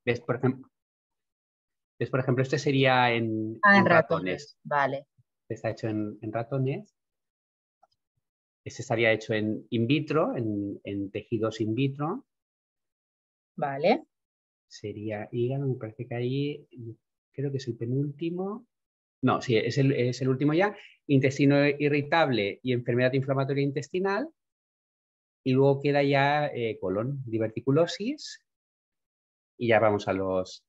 ¿Ves? Por ejemplo, este sería en Ah, en ratones. ratones, vale. Está hecho en ratones. Este estaría hecho en in vitro, en tejidos in vitro. Vale. Sería hígado, me parece que ahí, creo que es el penúltimo. No, sí, es el último ya. Intestino irritable y enfermedad inflamatoria intestinal. Y luego queda ya colon, diverticulosis. Y ya vamos a los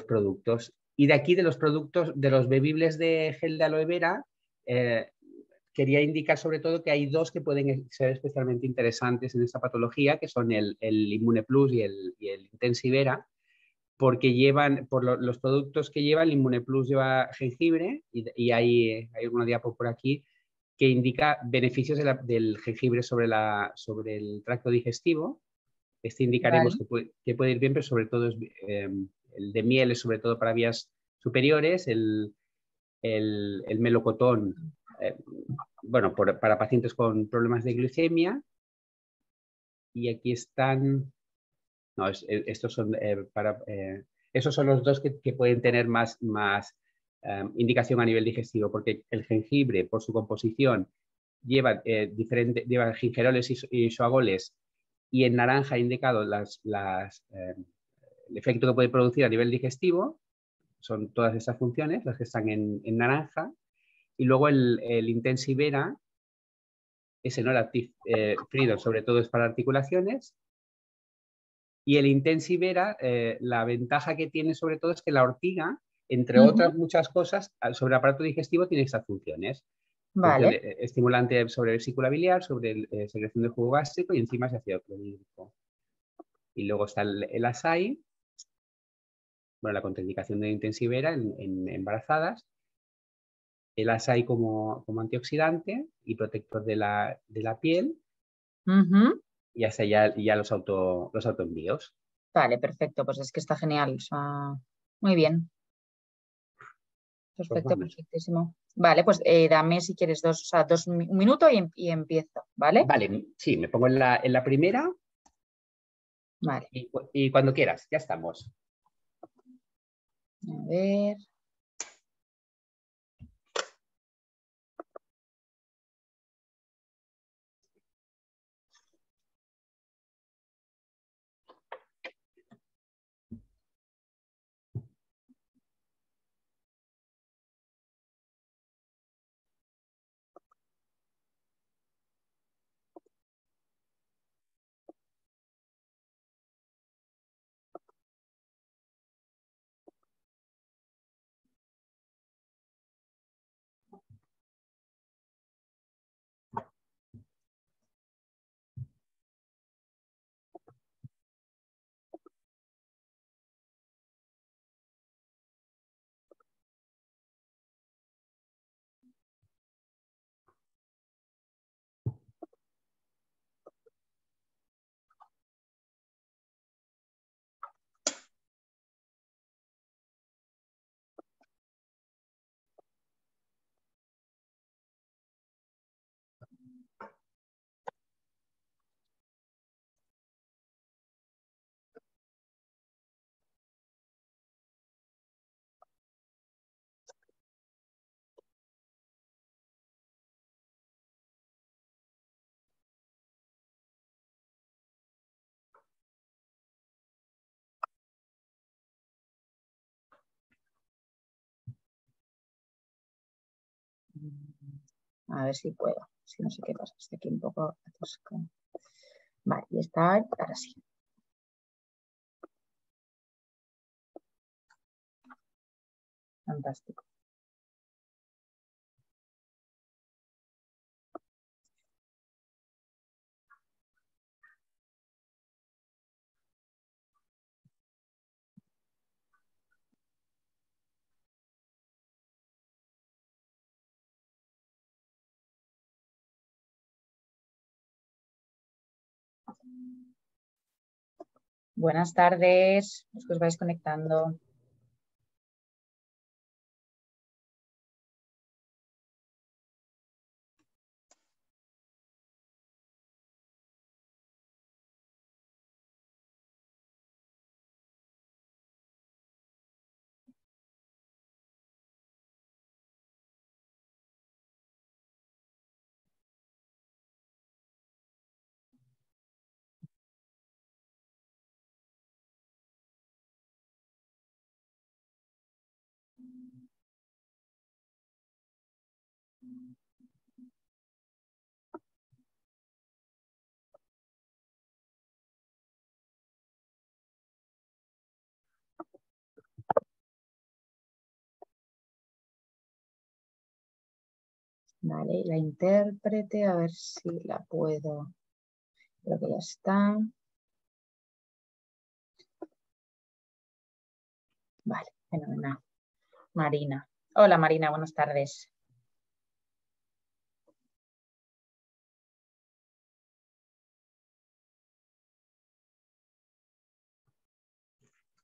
productos. Y de aquí, de los productos, de los bebibles de gel de aloe vera, quería indicar sobre todo que hay dos que pueden ser especialmente interesantes en esta patología, que son el Immune Plus y el Intensivera, porque llevan, los productos que llevan, el Immune Plus lleva jengibre y hay una diapo por aquí que indica beneficios del jengibre sobre el tracto digestivo. Este indicaremos Vale. que puede ir bien, pero sobre todo el de miel es sobre todo para vías superiores, el melocotón, bueno, para pacientes con problemas de glicemia. Y aquí están, no, estos son esos son los dos que pueden tener más indicación a nivel digestivo, porque el jengibre, por su composición, lleva gingeroles y isoagoles, y en naranja ha indicado el efecto que puede producir a nivel digestivo. Son todas estas funciones las que están en naranja. Y luego el Intensivera, ese no era Freedom, sobre todo es para articulaciones. Y el Intensivera, la ventaja que tiene sobre todo es que la ortiga, entre otras muchas cosas, sobre el aparato digestivo tiene estas funciones. Vale. Estimulante sobre vesícula biliar, sobre secreción de jugo gástrico y enzimas de ácido clorhídrico. Y luego está el Açaí, bueno, la contraindicación de Intensivera en embarazadas. El Açaí como antioxidante y protector de la piel. Y hasta ya los autoenvíos. Vale, perfecto. Pues es que está genial. O sea, muy bien. Pues Perfecto, vamos. perfectísimo. Vale, pues dame si quieres un minuto y empiezo, ¿vale? Vale, sí, me pongo en la primera Vale. y cuando quieras, ya estamos. A ver. A ver si puedo. Si no sé qué pasa. Estoy aquí un poco atascado. Vale, y está. Ahora sí. Fantástico. Buenas tardes, los que os vais conectando. Vale, y la intérprete, a ver si la puedo. Creo que ya está. Vale, fenomenal. Marina. Hola Marina, buenas tardes.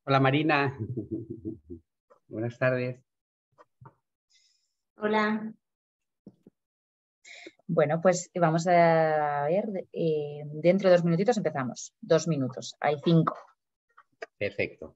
Hola Marina. Buenas tardes. Hola. Bueno, pues vamos a ver, dentro de 2 minutitos empezamos. 2 minutos, hay 5. Perfecto.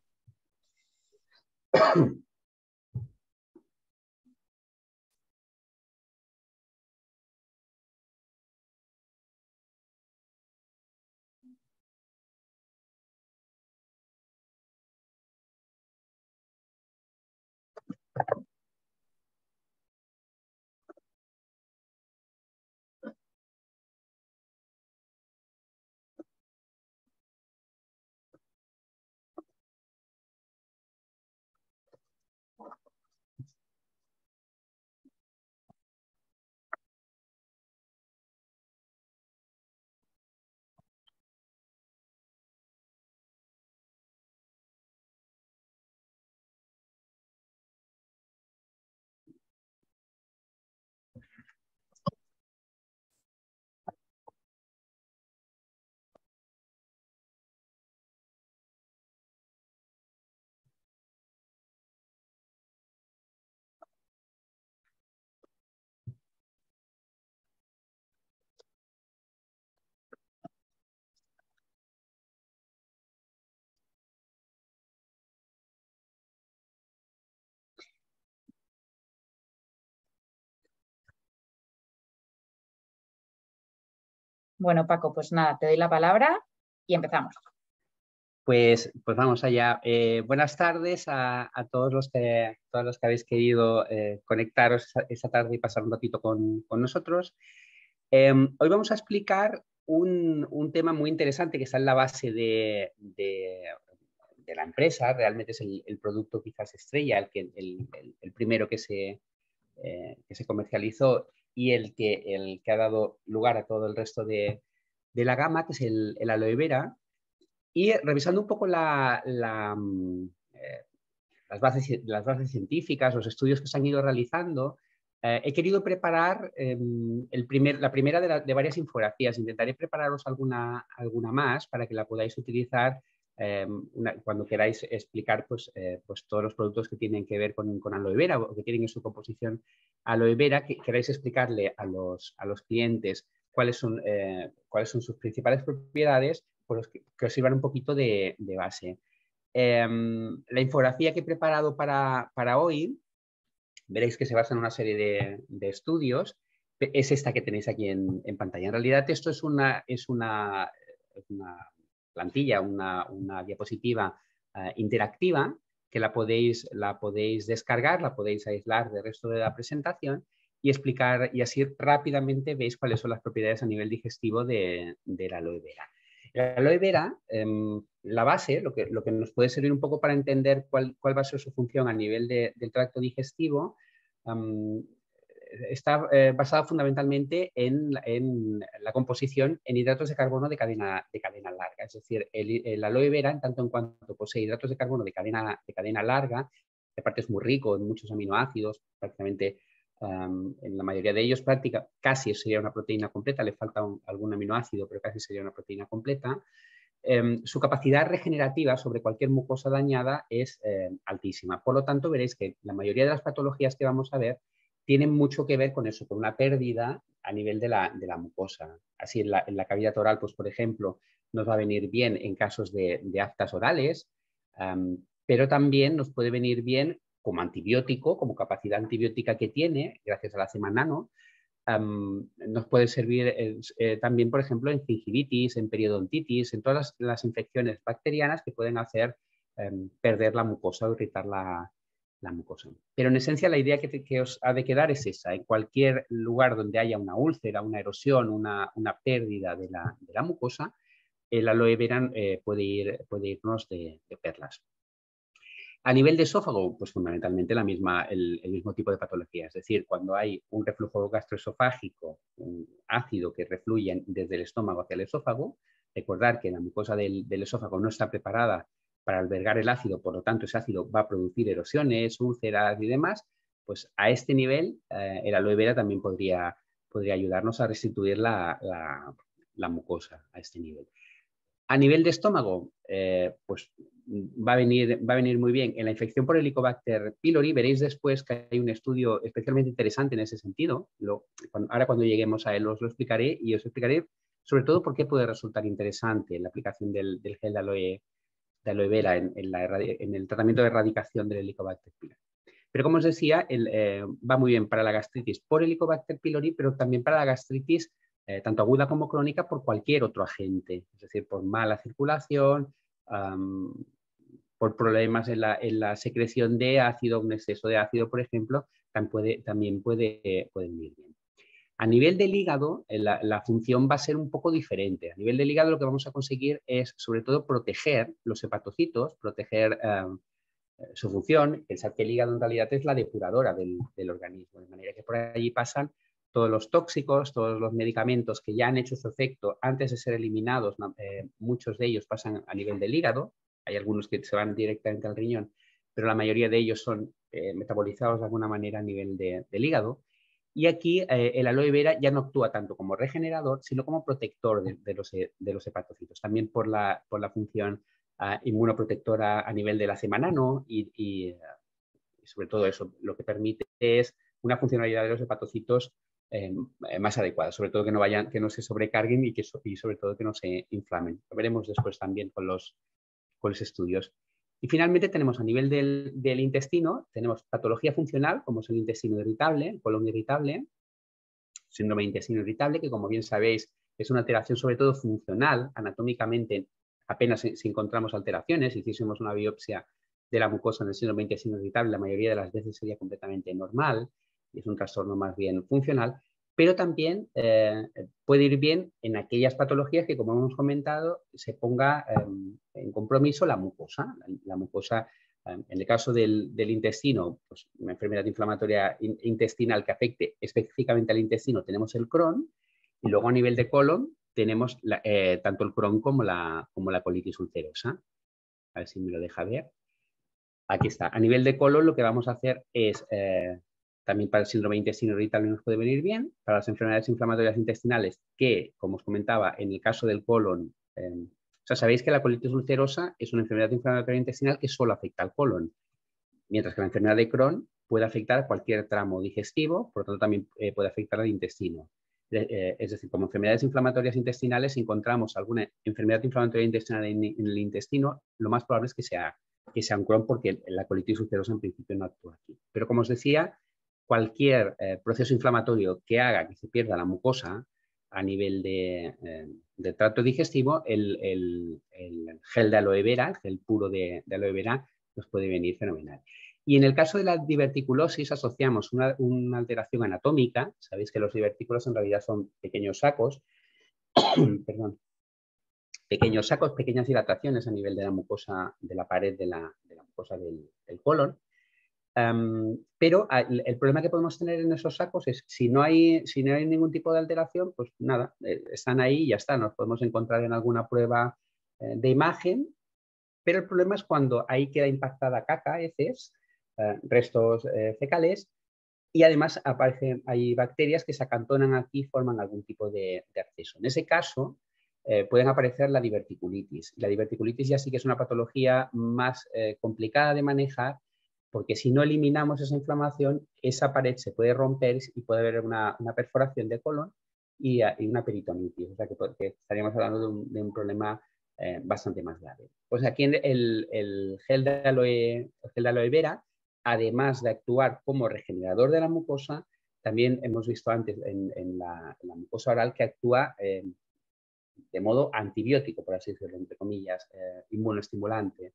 Bueno, Paco, pues nada, te doy la palabra y empezamos. Pues vamos allá. Buenas tardes a todos los que habéis querido conectaros esta tarde y pasar un ratito con nosotros. Hoy vamos a explicar un tema muy interesante que está en la base de la empresa. Realmente es el producto quizás estrella, el primero que se comercializó y el que ha dado lugar a todo el resto de la gama, que es el aloe vera. Y revisando un poco las bases científicas, los estudios que se han ido realizando, he querido preparar la primera de varias infografías. Intentaré prepararos alguna más para que la podáis utilizar cuando queráis explicar pues todos los productos que tienen que ver con aloe vera o que tienen en su composición aloe vera, que queráis explicarle a los clientes cuáles son sus principales propiedades, pues que os sirvan un poquito de base. La infografía que he preparado para hoy, veréis que se basa en una serie de estudios. Es esta que tenéis aquí en pantalla. En realidad esto es una plantilla, una diapositiva interactiva que la podéis descargar, la podéis aislar del resto de la presentación y explicar, y así rápidamente veis cuáles son las propiedades a nivel digestivo de la aloe vera. La aloe vera, la base, lo que nos puede servir un poco para entender cuál va a ser su función a nivel del tracto digestivo, está basada fundamentalmente en la composición en hidratos de carbono de cadena larga. Es decir, el aloe vera, en tanto en cuanto posee hidratos de carbono de cadena larga, que aparte es muy rico en muchos aminoácidos, prácticamente en la mayoría de ellos casi sería una proteína completa, le falta algún aminoácido, pero casi sería una proteína completa. Su capacidad regenerativa sobre cualquier mucosa dañada es altísima. Por lo tanto, veréis que la mayoría de las patologías que vamos a ver tienen mucho que ver con eso, con una pérdida a nivel de la mucosa. Así, en la cavidad oral, pues, por ejemplo, nos va a venir bien en casos de aftas orales, pero también nos puede venir bien como antibiótico, como capacidad antibiótica que tiene, gracias a la cema nano. Nos puede servir también, por ejemplo, en gingivitis, en periodontitis, en todas las infecciones bacterianas que pueden hacer perder la mucosa o irritar la mucosa. Pero en esencia la idea que os ha de quedar es esa. En cualquier lugar donde haya una úlcera, una erosión, una pérdida de la mucosa, el aloe vera puede irnos de perlas. A nivel de esófago, pues fundamentalmente el mismo tipo de patología. Es decir, cuando hay un reflujo gastroesofágico, un ácido que refluye desde el estómago hacia el esófago, recordar que la mucosa del esófago no está preparada para albergar el ácido, por lo tanto ese ácido va a producir erosiones, úlceras y demás, pues a este nivel el aloe vera también podría ayudarnos a restituir la mucosa a este nivel. A nivel de estómago, pues va a venir muy bien. En la infección por Helicobacter pylori veréis después que hay un estudio especialmente interesante en ese sentido. Ahora cuando lleguemos a él os lo explicaré y os explicaré sobre todo por qué puede resultar interesante la aplicación del gel de aloe vera en el tratamiento de erradicación del Helicobacter pylori. Pero como os decía, va muy bien para la gastritis por Helicobacter pylori, pero también para la gastritis tanto aguda como crónica por cualquier otro agente, es decir, por mala circulación, por problemas en la secreción de ácido, un exceso de ácido, por ejemplo, también puede venir bien. A nivel del hígado, la función va a ser un poco diferente. A nivel del hígado lo que vamos a conseguir es, sobre todo, proteger los hepatocitos, proteger su función. Pensad que el hígado en realidad es la depuradora del organismo, de manera que por allí pasan todos los tóxicos, todos los medicamentos que ya han hecho su efecto antes de ser eliminados, muchos de ellos pasan a nivel del hígado, hay algunos que se van directamente al riñón, pero la mayoría de ellos son metabolizados de alguna manera a nivel del hígado. Y aquí el aloe vera ya no actúa tanto como regenerador, sino como protector de los hepatocitos, también por la función inmunoprotectora a nivel de la semanano y sobre todo eso lo que permite es una funcionalidad de los hepatocitos más adecuada, sobre todo que no se sobrecarguen y sobre todo que no se inflamen. Lo veremos después también con los estudios. Y finalmente tenemos a nivel del intestino, tenemos patología funcional, como es el intestino irritable, el colon irritable, síndrome de intestino irritable, que como bien sabéis es una alteración sobre todo funcional, anatómicamente apenas si encontramos alteraciones. Si hiciésemos una biopsia de la mucosa en el síndrome de intestino irritable, la mayoría de las veces sería completamente normal y es un trastorno más bien funcional, pero también puede ir bien en aquellas patologías que, como hemos comentado, se ponga en compromiso la mucosa. La mucosa, en el caso del intestino, pues una enfermedad inflamatoria intestinal que afecte específicamente al intestino, tenemos el Crohn, y luego a nivel de colon tenemos tanto el Crohn como la colitis ulcerosa. A ver si me lo deja ver. Aquí está. A nivel de colon lo que vamos a hacer es, también para el síndrome de intestino irritable nos puede venir bien, para las enfermedades inflamatorias intestinales que, como os comentaba, en el caso del colon, o sea, sabéis que la colitis ulcerosa es una enfermedad inflamatoria intestinal que solo afecta al colon, mientras que la enfermedad de Crohn puede afectar a cualquier tramo digestivo, por lo tanto también puede afectar al intestino. Es decir, como enfermedades inflamatorias intestinales, si encontramos alguna enfermedad inflamatoria intestinal en el intestino, lo más probable es que sea un Crohn, porque la colitis ulcerosa en principio no actúa aquí. Pero como os decía, cualquier proceso inflamatorio que haga que se pierda la mucosa a nivel de tracto digestivo, el gel de aloe vera, el gel puro de aloe vera, nos puede venir fenomenal. Y en el caso de la diverticulosis asociamos una alteración anatómica. Sabéis que los divertículos en realidad son pequeños sacos, perdón, pequeños sacos, pequeñas dilataciones a nivel de la mucosa, de la pared de la mucosa del colon. Pero el problema que podemos tener en esos sacos es si no hay ningún tipo de alteración, pues nada, están ahí y ya está. Nos podemos encontrar en alguna prueba de imagen, pero el problema es cuando ahí queda impactada caca, heces, restos fecales, y además hay bacterias que se acantonan aquí y forman algún tipo de acceso. En ese caso, pueden aparecer la diverticulitis. La diverticulitis ya sí que es una patología más complicada de manejar, porque si no eliminamos esa inflamación, esa pared se puede romper y puede haber una perforación de colon y una peritonitis. O sea que estaríamos hablando de un problema bastante más grave. Pues aquí el gel de aloe vera, además de actuar como regenerador de la mucosa, también hemos visto antes en la mucosa oral que actúa de modo antibiótico, por así decirlo, entre comillas, inmunoestimulante.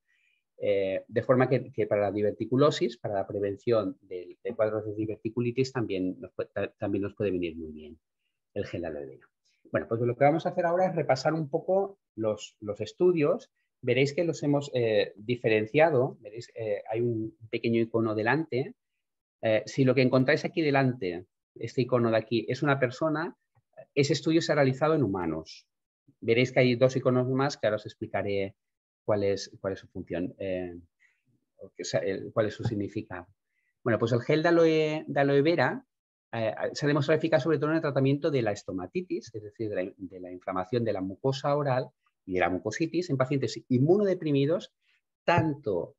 De forma que para la diverticulosis, para la prevención de cuadros de diverticulitis, también nos puede venir muy bien el gel de aloe vera. Bueno, pues lo que vamos a hacer ahora es repasar un poco los estudios veréis que los hemos diferenciado. Veréis, hay un pequeño icono delante. Si lo que encontráis aquí delante, este icono de aquí, es una persona, ese estudio se ha realizado en humanos. Veréis que hay dos iconos más que ahora os explicaré cuál es su función, cuál es su significado. Bueno, pues el gel de aloe vera se ha demostrado eficaz sobre todo en el tratamiento de la estomatitis, es decir, de la inflamación de la mucosa oral y de la mucositis en pacientes inmunodeprimidos, tanto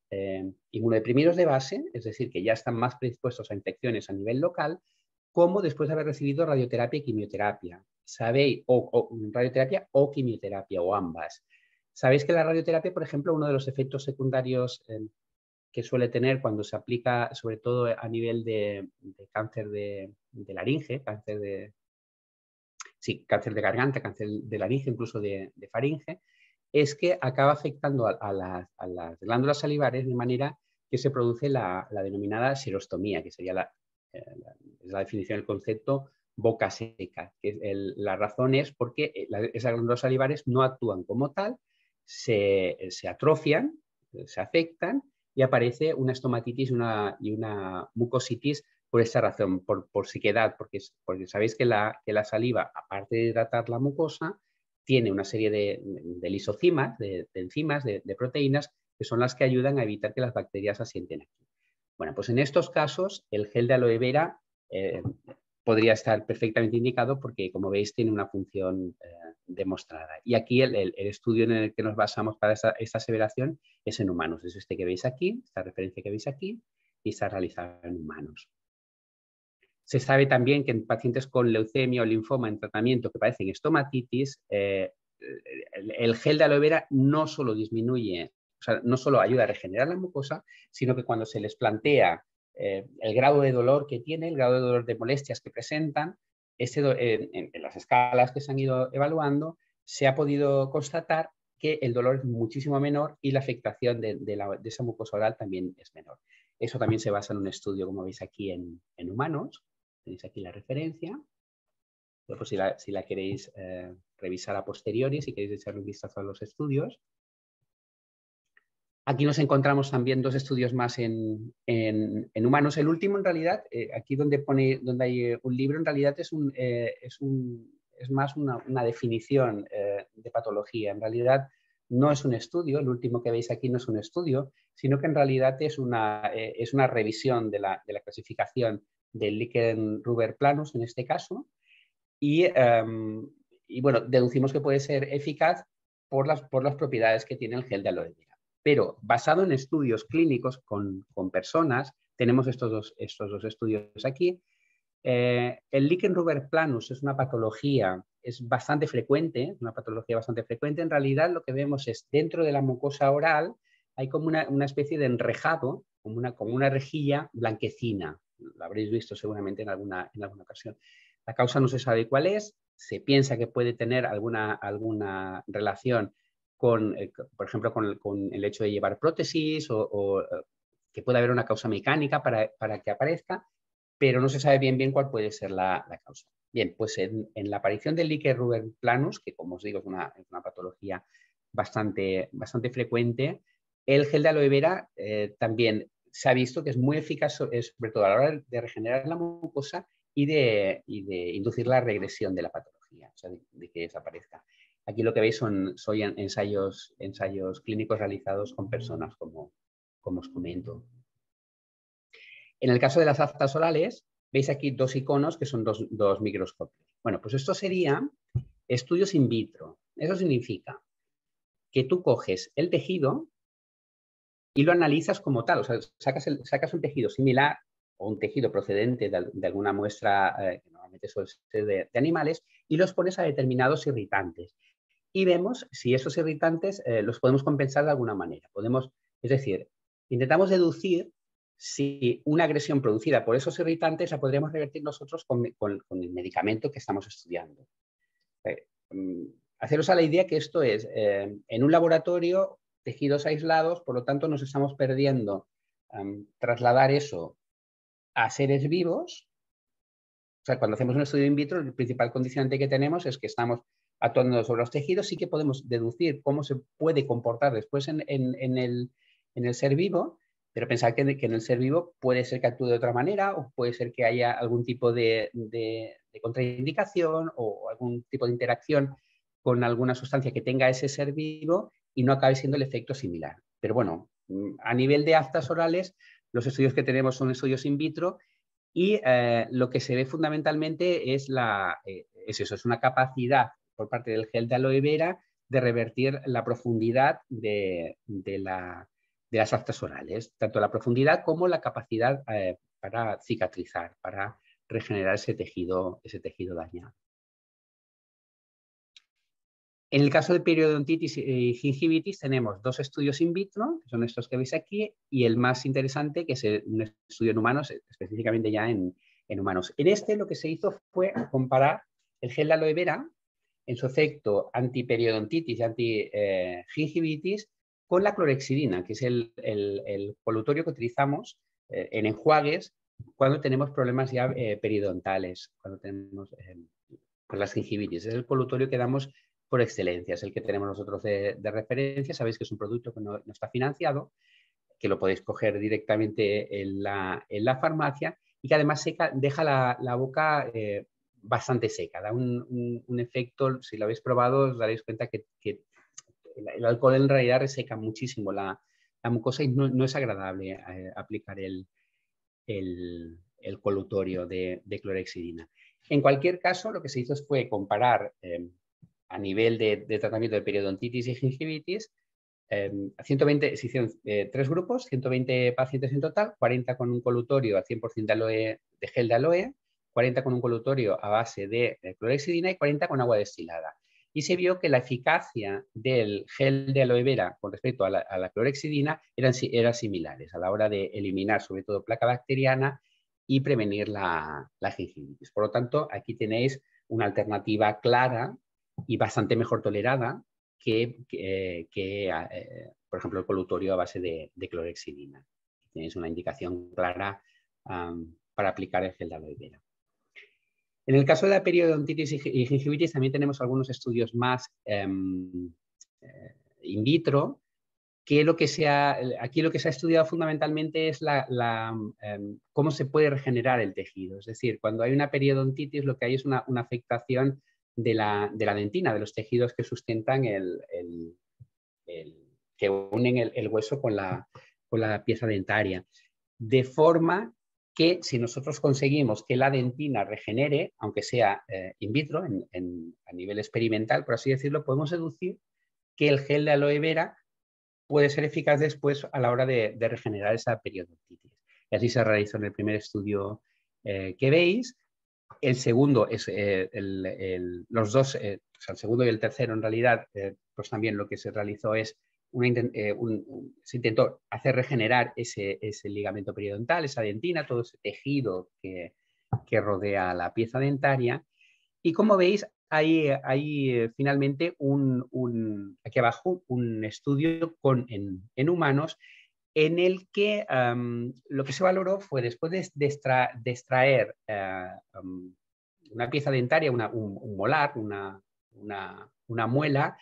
inmunodeprimidos de base, es decir, que ya están más predispuestos a infecciones a nivel local, como después de haber recibido radioterapia y quimioterapia. ¿Sabéis? O radioterapia o quimioterapia, o ambas. Sabéis que la radioterapia, por ejemplo, uno de los efectos secundarios que suele tener cuando se aplica, sobre todo a nivel de cáncer de laringe, cáncer de garganta, cáncer de laringe, incluso de faringe, es que acaba afectando a las glándulas salivares de manera que se produce la denominada xerostomía, que sería la definición del concepto boca seca. La razón es porque esas glándulas salivares no actúan como tal, se atrofian, se afectan y aparece una estomatitis y una mucositis por esta razón, por sequedad, porque sabéis que la saliva, aparte de hidratar la mucosa, tiene una serie de lisocimas, de enzimas, de proteínas, que son las que ayudan a evitar que las bacterias asienten aquí. Bueno, pues en estos casos el gel de aloe vera podría estar perfectamente indicado porque, como veis, tiene una función demostrada. Y aquí el estudio en el que nos basamos para esta aseveración es en humanos. Es este que veis aquí, esta referencia que veis aquí, y está realizada en humanos. Se sabe también que en pacientes con leucemia o linfoma en tratamiento que padecen estomatitis, el gel de aloe vera no solo disminuye, o sea, no solo ayuda a regenerar la mucosa, sino que cuando se les plantea el grado de dolor que tiene, el grado de dolor de molestias que presentan, en las escalas que se han ido evaluando, se ha podido constatar que el dolor es muchísimo menor y la afectación de esa mucosa oral también es menor. Eso también se basa en un estudio, como veis aquí, en humanos. Tenéis aquí la referencia. Pues si la queréis revisar a posteriori, si queréis echarle un vistazo a los estudios. Aquí nos encontramos también dos estudios más en humanos. El último, en realidad, aquí donde hay un libro, en realidad es más una definición de patología. En realidad no es un estudio, el último que veis aquí no es un estudio, sino que en realidad es una revisión de la clasificación del Lichen-Ruber-Planus en este caso. Y bueno, deducimos que puede ser eficaz por las propiedades que tiene el gel de aloe vera. Pero basado en estudios clínicos con personas, tenemos estos dos estudios aquí. El Lichen-Ruber-Planus es una patología, es bastante frecuente, una patología bastante frecuente. En realidad lo que vemos es dentro de la mucosa oral hay como una especie de enrejado, como una rejilla blanquecina. Lo habréis visto seguramente en alguna ocasión. La causa no se sabe cuál es, se piensa que puede tener alguna relación con, por ejemplo, con el hecho de llevar prótesis o que puede haber una causa mecánica para que aparezca, pero no se sabe bien cuál puede ser la causa. Bien, pues en la aparición del Lichen-Ruber-Planus, que como os digo es una patología bastante frecuente, el gel de aloe vera también se ha visto que es muy eficaz, sobre todo a la hora de regenerar la mucosa y de inducir la regresión de la patología, o sea, de que desaparezca. Aquí lo que veis son ensayos clínicos realizados con personas, como os comento. En el caso de las aftas orales, veis aquí dos iconos que son dos microscopios. Bueno, pues esto sería estudios in vitro. Eso significa que tú coges el tejido y lo analizas como tal. O sea, sacas un tejido similar o un tejido procedente de alguna muestra, que normalmente suele ser de animales, y los pones a determinados irritantes. Y vemos si esos irritantes los podemos compensar de alguna manera. Es decir, intentamos deducir si una agresión producida por esos irritantes la podríamos revertir nosotros con el medicamento que estamos estudiando. Haceros a la idea que esto es, en un laboratorio, tejidos aislados, por lo tanto nos estamos perdiendo trasladar eso a seres vivos. O sea, cuando hacemos un estudio in vitro, el principal condicionante que tenemos es que estamos actuando sobre los tejidos, sí que podemos deducir cómo se puede comportar después en el ser vivo, pero pensar que en el ser vivo puede ser que actúe de otra manera o puede ser que haya algún tipo de contraindicación o algún tipo de interacción con alguna sustancia que tenga ese ser vivo y no acabe siendo el efecto similar. Pero bueno, a nivel de aftas orales, los estudios que tenemos son estudios in vitro y lo que se ve fundamentalmente es eso, es una capacidad por parte del gel de aloe vera de revertir la profundidad de las aftas orales, tanto la profundidad como la capacidad para cicatrizar, para regenerar ese tejido dañado. En el caso de periodontitis y gingivitis tenemos 2 estudios in vitro, que son estos que veis aquí, y el más interesante, que es un estudio en humanos, específicamente ya en humanos. En este lo que se hizo fue comparar el gel de aloe vera en su efecto antiperiodontitis y antigingivitis con la clorhexidina, que es el colutorio que utilizamos en enjuagues cuando tenemos problemas ya periodontales, cuando tenemos con las gingivitis. Es el colutorio que damos por excelencia, es el que tenemos nosotros de referencia. Sabéis que es un producto que no está financiado, que lo podéis coger directamente en la farmacia y que además deja la boca bastante seca. Da un efecto, si lo habéis probado, os daréis cuenta que el alcohol en realidad reseca muchísimo la mucosa y no es agradable aplicar el colutorio de clorhexidina. En cualquier caso, lo que se hizo fue comparar a nivel de tratamiento de periodontitis y gingivitis, 120, se hicieron 3 grupos, 120 pacientes en total, 40 con un colutorio al 100% de gel de aloe, 40 con un colutorio a base de clorhexidina y 40 con agua destilada. Y se vio que la eficacia del gel de aloe vera con respecto a la clorhexidina eran similares a la hora de eliminar sobre todo placa bacteriana y prevenir la gingivitis. Por lo tanto, aquí tenéis una alternativa clara y bastante mejor tolerada que por ejemplo, el colutorio a base de clorhexidina. Tenéis una indicación clara para aplicar el gel de aloe vera. En el caso de la periodontitis y gingivitis también tenemos algunos estudios más in vitro, que aquí lo que se ha estudiado fundamentalmente es cómo se puede regenerar el tejido. Es decir, cuando hay una periodontitis lo que hay es una afectación de la dentina, de los tejidos que sustentan que unen el hueso con la pieza dentaria. De forma que si nosotros conseguimos que la dentina regenere, aunque sea in vitro, a nivel experimental, por así decirlo, podemos deducir que el gel de aloe vera puede ser eficaz después a la hora de regenerar esa periodontitis. Y así se realizó en el primer estudio que veis. El segundo es los dos, o sea, el segundo y el tercero en realidad, pues también lo que se realizó es se intentó hacer regenerar ese ligamento periodontal, esa dentina, todo ese tejido que rodea la pieza dentaria. Y como veis, hay finalmente aquí abajo un estudio en humanos en el que lo que se valoró fue después de extraer una pieza dentaria, un molar, una muela,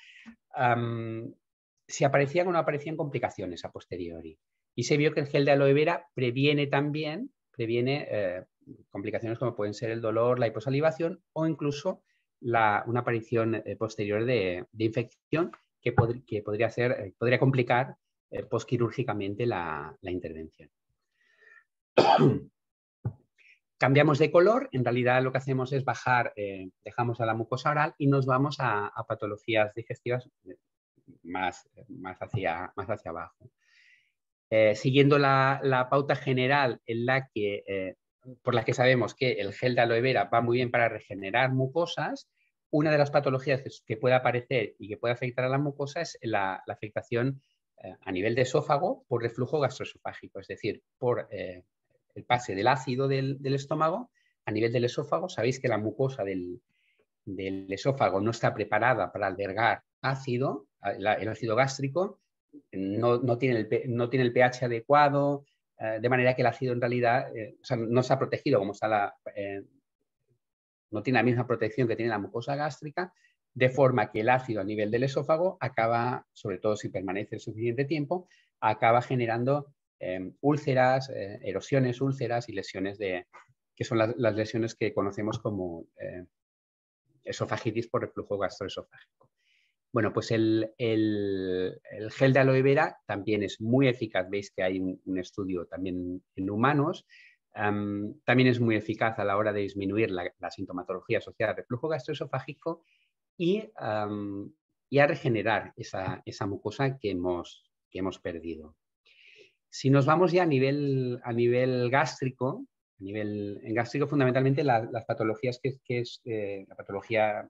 si aparecían o no aparecían complicaciones a posteriori. Y se vio que el gel de aloe vera previene complicaciones como pueden ser el dolor, la hiposalivación o incluso una aparición posterior de infección que podría complicar postquirúrgicamente la intervención. Cambiamos de color, en realidad lo que hacemos es bajar, dejamos a la mucosa oral y nos vamos a patologías digestivas más hacia abajo. Siguiendo la pauta general por la que sabemos que el gel de aloe vera va muy bien para regenerar mucosas, una de las patologías que puede aparecer y que puede afectar a la mucosa es la afectación a nivel de esófago por reflujo gastroesofágico, es decir, por el pase del ácido del estómago a nivel del esófago. Sabéis que la mucosa del esófago no está preparada para albergar ácido, el ácido gástrico, no tiene el pH adecuado, de manera que el ácido en realidad no se ha protegido como está no tiene la misma protección que tiene la mucosa gástrica, de forma que el ácido a nivel del esófago acaba, sobre todo si permanece el suficiente tiempo, acaba generando úlceras, erosiones, úlceras y lesiones que son las lesiones que conocemos como esofagitis por reflujo gastroesofágico. Bueno, pues el gel de aloe vera también es muy eficaz. Veis que hay un estudio también en humanos. También es muy eficaz a la hora de disminuir la sintomatología asociada al reflujo gastroesofágico y a regenerar esa mucosa que hemos perdido. Si nos vamos ya a nivel gástrico, en gástrico fundamentalmente las patologías la patología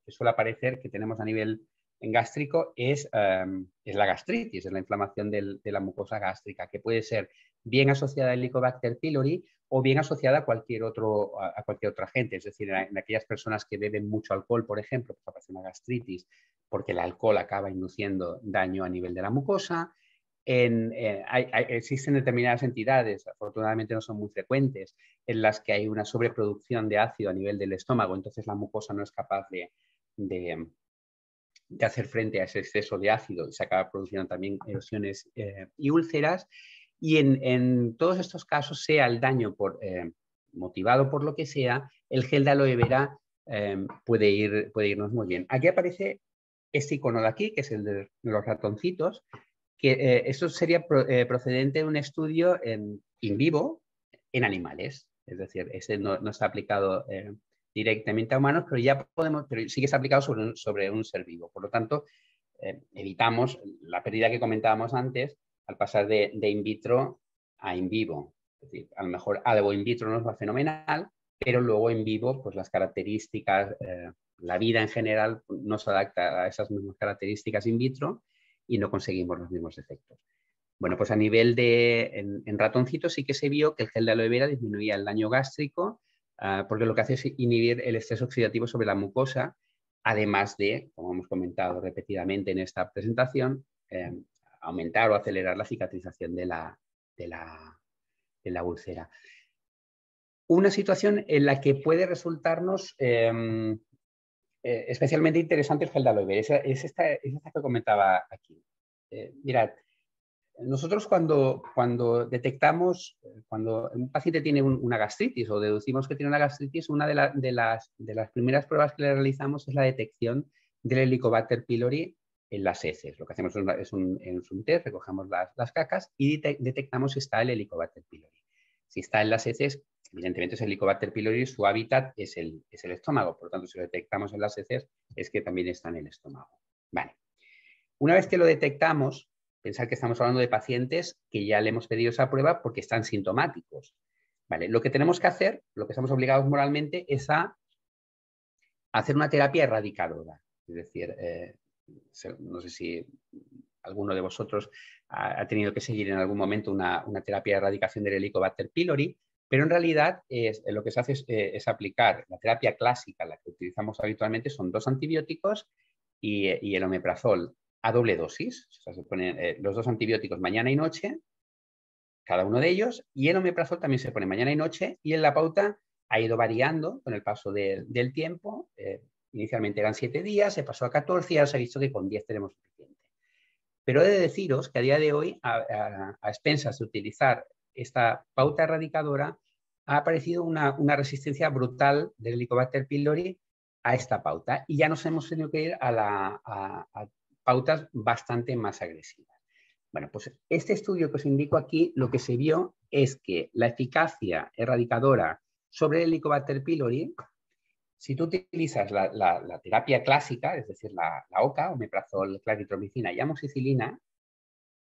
que suele aparecer, que tenemos a nivel gástrico, es la gastritis, es la inflamación de la mucosa gástrica, que puede ser bien asociada al Helicobacter pylori o bien asociada a cualquier otro agente. Es decir, en aquellas personas que beben mucho alcohol, por ejemplo, pues aparece una gastritis porque el alcohol acaba induciendo daño a nivel de la mucosa. Existen determinadas entidades, afortunadamente no son muy frecuentes, en las que hay una sobreproducción de ácido a nivel del estómago, entonces la mucosa no es capaz de hacer frente a ese exceso de ácido y se acaba produciendo también erosiones y úlceras. Y en todos estos casos, sea el daño motivado por lo que sea, el gel de aloe vera puede irnos muy bien. Aquí aparece este icono de aquí, que es el de los ratoncitos, que eso sería procedente de un estudio in vivo en animales. Es decir, ese no está aplicado directamente a humanos, pero sí que está aplicado sobre un ser vivo. Por lo tanto, evitamos la pérdida que comentábamos antes al pasar de in vitro a in vivo. Es decir, a lo mejor algo in vitro nos va fenomenal, pero luego en vivo, pues las características, la vida en general no se adapta a esas mismas características in vitro y no conseguimos los mismos efectos. Bueno, pues a nivel en ratoncitos sí que se vio que el gel de aloe vera disminuía el daño gástrico porque lo que hace es inhibir el estrés oxidativo sobre la mucosa, además de, como hemos comentado repetidamente en esta presentación, aumentar o acelerar la cicatrización de la úlcera. Una situación en la que puede resultarnos especialmente interesante el gel de aloe vera es esta que comentaba aquí. Mirad, nosotros cuando detectamos, cuando un paciente tiene una gastritis o deducimos que tiene una gastritis, una de las primeras pruebas que le realizamos es la detección del Helicobacter pylori en las heces. Lo que hacemos es un test, recogemos las cacas y detectamos si está el Helicobacter pylori. Si está en las heces, evidentemente es el Helicobacter pylori, su hábitat es el estómago. Por lo tanto, si lo detectamos en las heces, es que también está en el estómago. Vale. Una vez que lo detectamos, pensar que estamos hablando de pacientes que ya le hemos pedido esa prueba porque están sintomáticos. Vale, lo que tenemos que hacer, lo que estamos obligados moralmente, es a hacer una terapia erradicadora. Es decir, no sé si alguno de vosotros ha tenido que seguir en algún momento una terapia de erradicación del Helicobacter pylori, pero en realidad lo que se hace es aplicar la terapia clásica, la que utilizamos habitualmente, son 2 antibióticos y el omeprazol a doble dosis. O sea, se ponen los 2 antibióticos mañana y noche, cada uno de ellos, y el omeprazol también se pone mañana y noche, y en la pauta ha ido variando con el paso del tiempo. Inicialmente eran 7 días, se pasó a 14 y ahora se ha visto que con 10 tenemos suficiente. Pero he de deciros que a día de hoy, a expensas de utilizar esta pauta erradicadora, ha aparecido una resistencia brutal del Helicobacter pylori a esta pauta y ya nos hemos tenido que ir a pautas bastante más agresivas. Bueno, pues este estudio que os indico aquí, lo que se vio es que la eficacia erradicadora sobre el Helicobacter pylori, si tú utilizas la terapia clásica, es decir, la OCA, omeprazol, claritromicina y amoxicilina,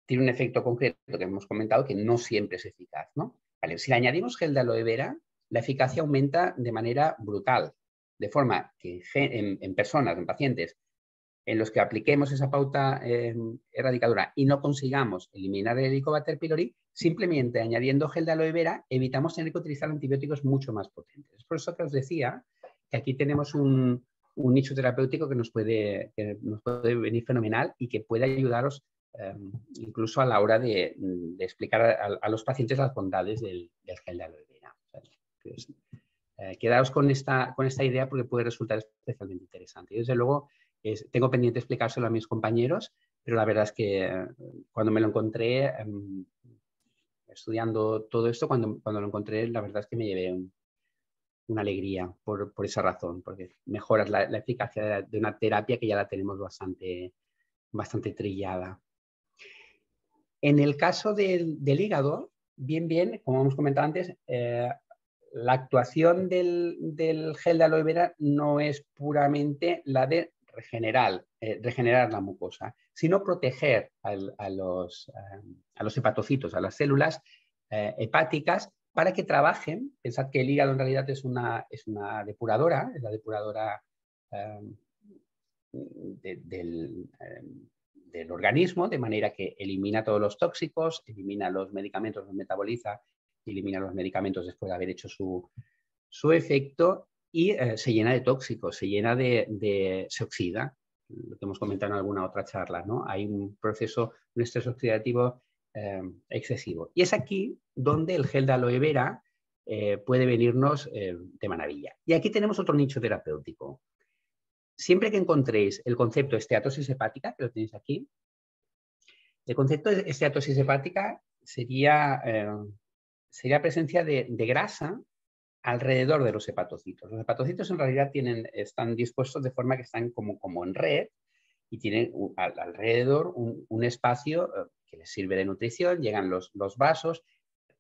tiene un efecto concreto que hemos comentado que no siempre es eficaz, ¿no? Vale, si le añadimos gel de aloe vera, la eficacia aumenta de manera brutal, de forma que en personas, en pacientes, en los que apliquemos esa pauta erradicadora y no consigamos eliminar el Helicobacter pylori, simplemente añadiendo gel de aloe vera evitamos tener que utilizar antibióticos mucho más potentes. Es por eso que os decía que aquí tenemos un nicho terapéutico que nos puede venir fenomenal y que puede ayudaros incluso a la hora de explicar a los pacientes las bondades del gel de aloe vera. quedaos con esta idea porque puede resultar especialmente interesante. Yo, desde luego, tengo pendiente explicárselo a mis compañeros, pero la verdad es que cuando me lo encontré, estudiando todo esto, cuando lo encontré, la verdad es que me llevé una alegría por esa razón, porque mejoras la eficacia de una terapia que ya la tenemos bastante trillada. En el caso del hígado, bien, como hemos comentado antes, la actuación del gel de aloe vera no es puramente la de regenerar la mucosa, sino proteger a los hepatocitos, a las células hepáticas, para que trabajen. Pensad que el hígado en realidad es una depuradora, es la depuradora del organismo, de manera que elimina todos los tóxicos, elimina los medicamentos, los metaboliza, elimina los medicamentos después de haber hecho su efecto y se llena de tóxicos, se oxida, lo que hemos comentado en alguna otra charla, ¿no? Hay un estrés oxidativo excesivo. Y es aquí donde el gel de aloe vera puede venirnos de maravilla. Y aquí tenemos otro nicho terapéutico. Siempre que encontréis el concepto de esteatosis hepática, que lo tenéis aquí, el concepto de esteatosis hepática sería presencia de grasa alrededor de los hepatocitos. Los hepatocitos en realidad están dispuestos de forma que están como en red y tienen alrededor un espacio que les sirve de nutrición, llegan los vasos,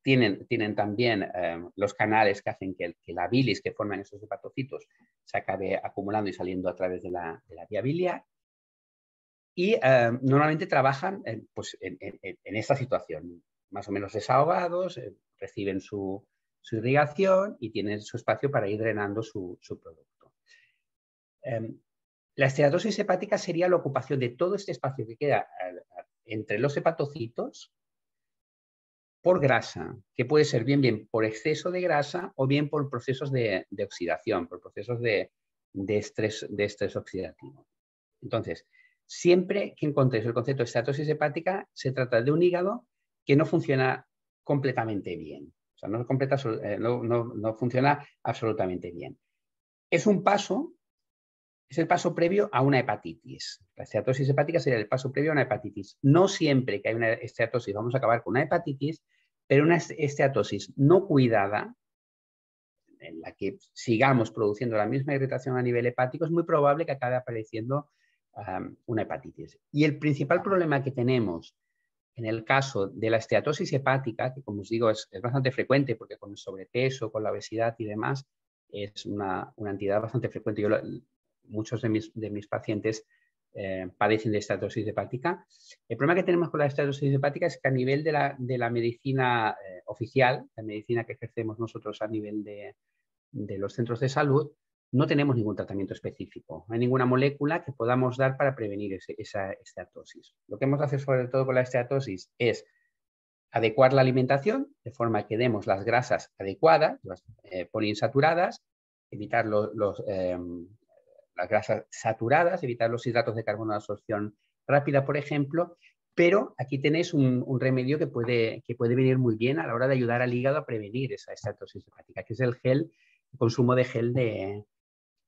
tienen también los canales que hacen que la bilis que forman esos hepatocitos se acabe acumulando y saliendo a través de la vía biliar. Y normalmente trabajan pues, en esta situación, más o menos desahogados, reciben su irrigación y tienen su espacio para ir drenando su producto. La esteatosis hepática sería la ocupación de todo este espacio que queda entre los hepatocitos por grasa, que puede ser bien por exceso de grasa o bien por procesos de oxidación, por procesos de estrés oxidativo. Entonces, siempre que encontréis el concepto de esteatosis hepática, se trata de un hígado que no funciona completamente bien. O sea, no funciona absolutamente bien. Es el paso previo a una hepatitis. La esteatosis hepática sería el paso previo a una hepatitis. No siempre que hay una esteatosis vamos a acabar con una hepatitis, pero una esteatosis no cuidada, en la que sigamos produciendo la misma irritación a nivel hepático, es muy probable que acabe apareciendo una hepatitis. Y el principal problema que tenemos en el caso de la esteatosis hepática, que como os digo es bastante frecuente porque con el sobrepeso, con la obesidad y demás, es una entidad bastante frecuente. Muchos de mis pacientes padecen de esteatosis hepática. El problema que tenemos con la esteatosis hepática es que a nivel de la medicina oficial, la medicina que ejercemos nosotros a nivel de los centros de salud, no tenemos ningún tratamiento específico. No hay ninguna molécula que podamos dar para prevenir esa esteatosis. Lo que hemos de hacer sobre todo con la esteatosis es adecuar la alimentación de forma que demos las grasas adecuadas, las poliinsaturadas, evitar las grasas saturadas, evitar los hidratos de carbono de absorción rápida, por ejemplo, pero aquí tenéis un remedio que puede venir muy bien a la hora de ayudar al hígado a prevenir esa esteatosis hepática, que es el consumo de gel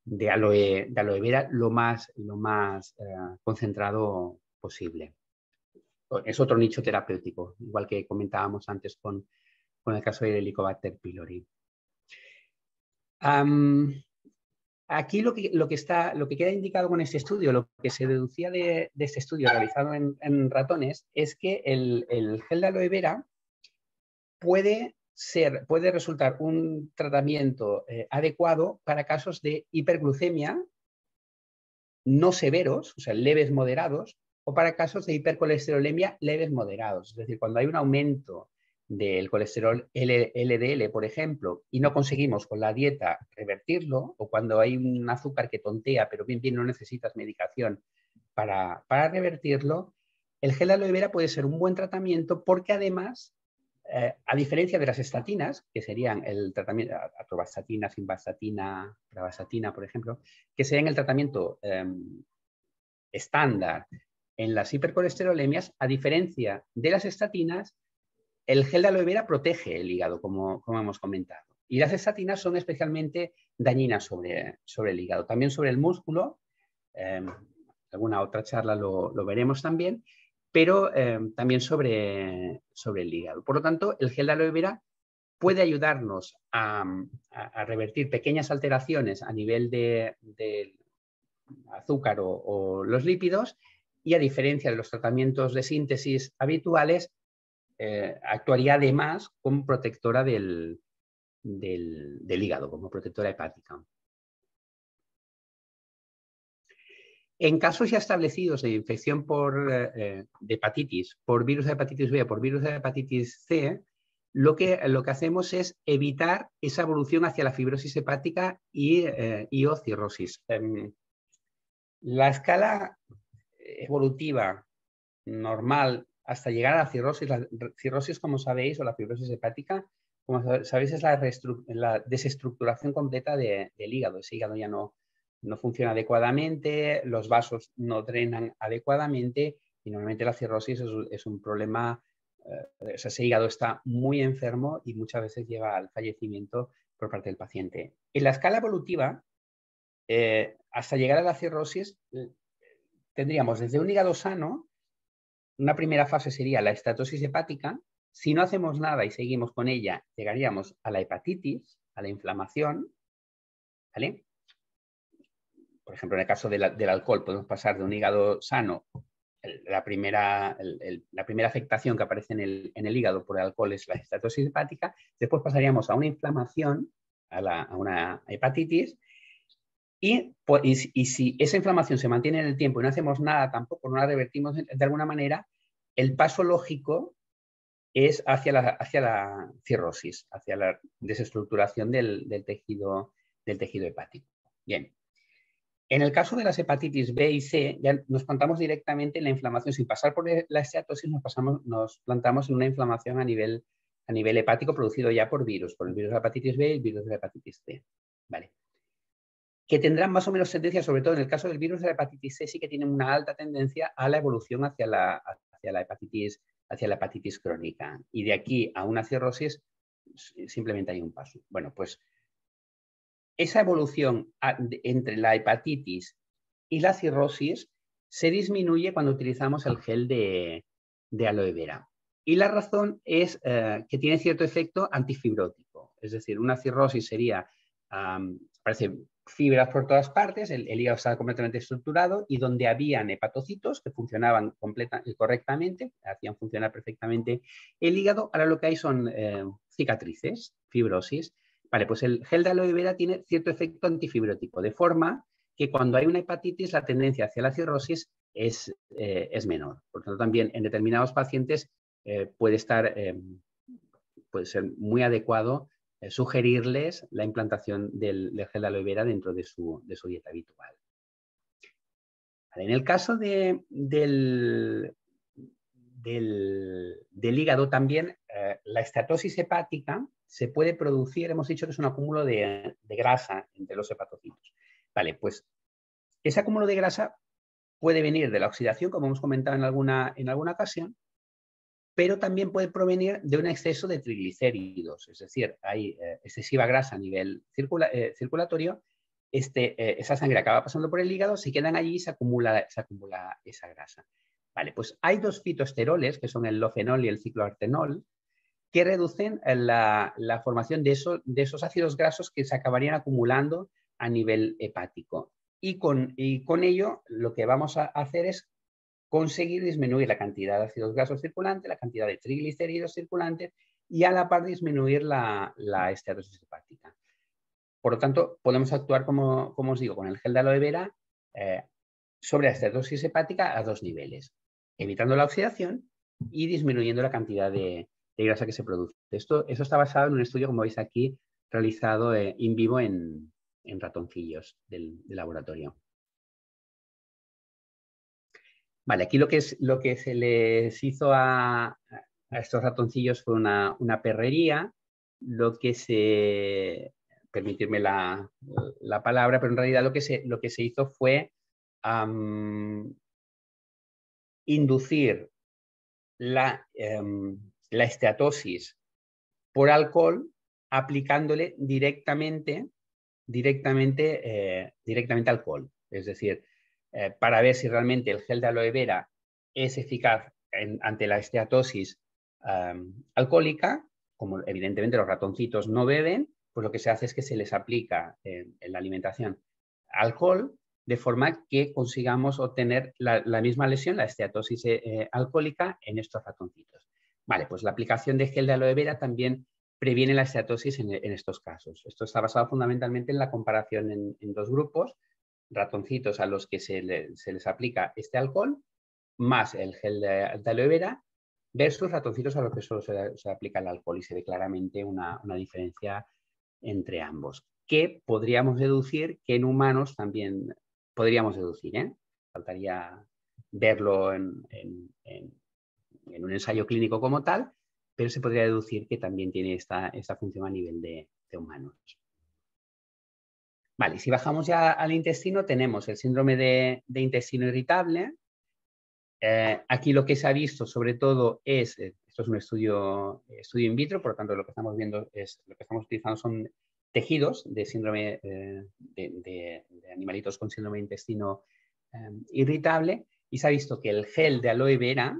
de aloe vera lo más concentrado posible. Es otro nicho terapéutico, igual que comentábamos antes con el caso del Helicobacter pylori. Aquí lo que queda indicado con este estudio, lo que se deducía de este estudio realizado en ratones, es que el gel de aloe vera puede resultar un tratamiento adecuado para casos de hiperglucemia no severos, o sea, leves moderados, o para casos de hipercolesterolemia leves moderados. Es decir, cuando hay un aumento del colesterol LDL, por ejemplo, y no conseguimos con la dieta revertirlo, o cuando hay un azúcar que tontea, pero bien no necesitas medicación para revertirlo, el gel de aloe vera puede ser un buen tratamiento porque además, a diferencia de las estatinas, que serían el tratamiento, atorvastatina, simvastatina, pravastatina, por ejemplo, que serían el tratamiento estándar en las hipercolesterolemias, a diferencia de las estatinas, el gel de aloe vera protege el hígado, como hemos comentado. Y las estatinas son especialmente dañinas sobre el hígado, también sobre el músculo. Alguna otra charla lo veremos también, pero también sobre el hígado. Por lo tanto, el gel de aloe vera puede ayudarnos a revertir pequeñas alteraciones a nivel de azúcar o los lípidos, y a diferencia de los tratamientos de síntesis habituales, actuaría además como protectora del hígado, como protectora hepática. En casos ya establecidos de infección de hepatitis, por virus de hepatitis B o por virus de hepatitis C, lo que hacemos es evitar esa evolución hacia la fibrosis hepática y o cirrosis. La escala evolutiva normal hasta llegar a la cirrosis, como sabéis, o la fibrosis hepática, como sabéis, es la desestructuración completa del hígado. Ese hígado ya no funciona adecuadamente, los vasos no drenan adecuadamente y normalmente la cirrosis es un problema, o sea, ese hígado está muy enfermo y muchas veces lleva al fallecimiento por parte del paciente. En la escala evolutiva, hasta llegar a la cirrosis, tendríamos desde un hígado sano. Una primera fase sería la estatosis hepática. Si no hacemos nada y seguimos con ella, llegaríamos a la hepatitis, a la inflamación, ¿vale? Por ejemplo, en el caso del alcohol, podemos pasar de un hígado sano. La primera afectación que aparece en el hígado por el alcohol es la estatosis hepática. Después pasaríamos a una inflamación, a una hepatitis. Y si esa inflamación se mantiene en el tiempo y no hacemos nada tampoco, no la revertimos de alguna manera, el paso lógico es hacia la cirrosis, hacia la desestructuración del tejido hepático. Bien. En el caso de las hepatitis B y C, ya nos plantamos directamente en la inflamación. Sin pasar por la esteatosis, nos plantamos en una inflamación a nivel hepático producido ya por el virus de la hepatitis B y el virus de la hepatitis C. Vale. Que tendrán más o menos tendencia, sobre todo en el caso del virus de la hepatitis C, sí que tienen una alta tendencia a la evolución hacia la hepatitis crónica. Y de aquí a una cirrosis simplemente hay un paso. Bueno, pues esa evolución entre la hepatitis y la cirrosis se disminuye cuando utilizamos el gel de aloe vera. Y la razón es que tiene cierto efecto antifibrótico. Es decir, una cirrosis sería, parece fibras por todas partes, el hígado está completamente estructurado y donde habían hepatocitos que funcionaban correctamente, hacían funcionar perfectamente el hígado, ahora lo que hay son cicatrices, fibrosis. Vale, pues el gel de aloe vera tiene cierto efecto antifibrótico, de forma que cuando hay una hepatitis la tendencia hacia la cirrosis es menor. Por lo tanto, también en determinados pacientes puede ser muy adecuado sugerirles la implantación del gel de aloe vera dentro de su dieta habitual. Vale, en el caso del hígado también, la estatosis hepática se puede producir, hemos dicho que es un acúmulo de grasa entre los hepatocitos. Vale, pues ese acúmulo de grasa puede venir de la oxidación, como hemos comentado en alguna ocasión, pero también puede provenir de un exceso de triglicéridos, es decir, hay excesiva grasa a nivel circulatorio, esa sangre acaba pasando por el hígado, se quedan allí y se acumula esa grasa. Vale, pues hay dos fitoesteroles, que son el lofenol y el cicloartenol, que reducen la formación de esos ácidos grasos que se acabarían acumulando a nivel hepático. Y con ello lo que vamos a hacer es conseguir disminuir la cantidad de ácidos grasos circulantes, la cantidad de triglicéridos circulantes y a la par disminuir la esteatosis hepática. Por lo tanto, podemos actuar, como os digo, con el gel de aloe vera sobre la esteatosis hepática a dos niveles, evitando la oxidación y disminuyendo la cantidad de grasa que se produce. Eso está basado en un estudio, como veis aquí, realizado in vivo en ratoncillos del laboratorio. Vale, aquí lo que se les hizo a estos ratoncillos fue una perrería, permitirme la palabra, pero en realidad lo que se hizo fue inducir la esteatosis por alcohol aplicándole directamente alcohol. Es decir, para ver si realmente el gel de aloe vera es eficaz ante la esteatosis alcohólica, como evidentemente los ratoncitos no beben, pues lo que se hace es que se les aplica en la alimentación alcohol, de forma que consigamos obtener la misma lesión, la esteatosis alcohólica, en estos ratoncitos. Vale, pues la aplicación de gel de aloe vera también previene la esteatosis en estos casos. Esto está basado fundamentalmente en la comparación en dos grupos, ratoncitos a los que se les aplica este alcohol, más el gel de aloe vera, versus ratoncitos a los que solo se aplica el alcohol, y se ve claramente una diferencia entre ambos, que podríamos deducir que en humanos también podríamos deducir, ¿eh? Faltaría verlo en un ensayo clínico como tal, pero se podría deducir que también tiene esta función a nivel de humanos. Vale, si bajamos ya al intestino, tenemos el síndrome de intestino irritable. Aquí lo que se ha visto sobre todo es, esto es un estudio in vitro, por lo tanto lo que estamos viendo es, lo que estamos utilizando son tejidos de síndrome de animalitos con síndrome de intestino irritable, y se ha visto que el gel de aloe vera